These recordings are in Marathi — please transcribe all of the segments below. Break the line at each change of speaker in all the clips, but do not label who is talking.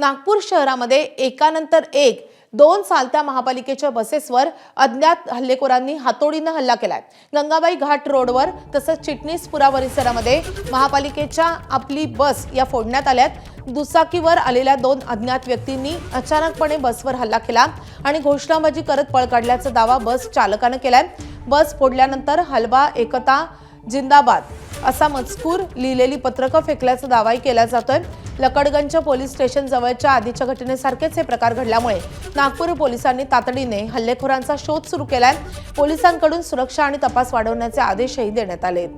नागपूर शहरामध्ये एकानंतर एक दोन चालत्या महापालिकेच्या बसेसवर अज्ञात हल्लेखोरांनी हातोडीने हल्ला केलाय। गंगाबाई घाट रोडवर तसंच चिटणीसपुरा परिसरामध्ये महापालिकेच्या आपली बस या फोडण्यात आल्यात। दुचाकीवर आलेल्या दोन अज्ञात व्यक्तींनी अचानकपणे बसवर हल्ला केला आणि घोषणाबाजी करत पळ काढल्याचा दावा बस चालकाने केलाय। बस फोडल्यानंतर हलवा एकता जिंदाबाद असा मजकूर लिहिलेली पत्रकं फेकल्याचा दावाही केला जातोय। लकडगंज पोलीस स्टेशन जवळच्या आधीच्या घटनेसारखेच हे प्रकार घडल्यामुळे नागपूर पोलिसांनी तातडीने हल्लेखोरांचा शोध सुरू केलाय। पोलिसांकडून सुरक्षा आणि तपास वाढवण्याचे आदेशही देण्यात आलेत।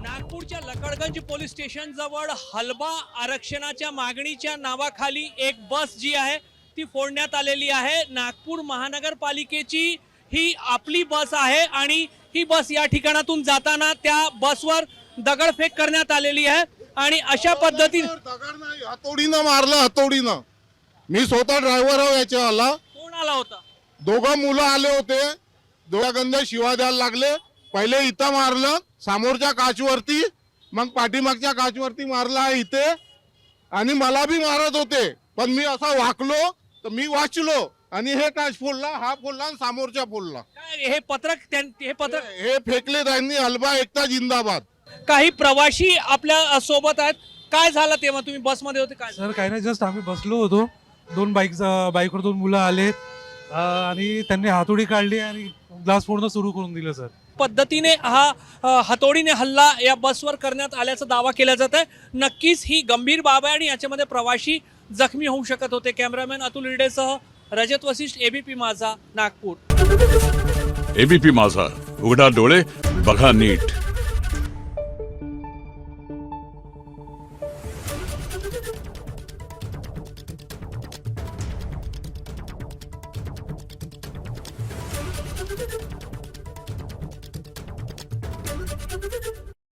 नागपूरच्या लकडगंज पोलीस स्टेशन जवळ हलवा आरक्षणाच्या मागणीच्या नावाखाली एक बस जी आहे ती फोडण्यात आलेली आहे। नागपूर महानगरपालिकेची ही आपली बस आहे आणि ही बस या ठिकाणातून जाताना त्या बसवर दगडफेक करण्यात आलेली आहे आणि अशा पद्धतीने
दगड नाही हातोडीनं मारलं हातोडीनं। मी स्वतः ड्रायव्हर आहे याच्यावाला।
कोण आला होता?
दोघं मुलं आले होते, डोळ्यागंध शिवा द्यायला लागले। पहिले इथं मारलं समोरच्या काचवरती, मग पाठीमागच्या काचवरती मारलं आहे इथे आणि मला बी मारत होते, पण मी असा वाकलो तर मी वाचलो आणि हे काच फोडला, हा फोडला आणि समोरच्या फोडला।
हे पत्रक
हे फेकले त्यांनी। हलवा एकता जिंदाबाद।
काही प्रवासी आपल्या सोबत आहेत। काय झालं तेव्हा तुम्ही बसमध्ये होते? काय
सर काही नाही, जस्ट आम्ही बसलो होतो, दोन बाईकवर दोन मुलं आले आणि त्यांनी हातोडी काढली आणि ग्लास फोडणं सुरू करून दिलं सर।
पद्धतीने हा हातोडीने हल्ला या बसवर करण्यात आल्याचा दावा केला जात आहे। नक्कीच ही गंभीर बाब आहे आणि याच्यामध्ये प्रवासी जखमी होऊ शकत होते। कॅमेरामॅन अतुल हिरडेसह रजत वशिष्ठ, एबीपी माझा, नागपूर।
एबीपी माझा, उघडा डोळे बघा नीट।
Thank you.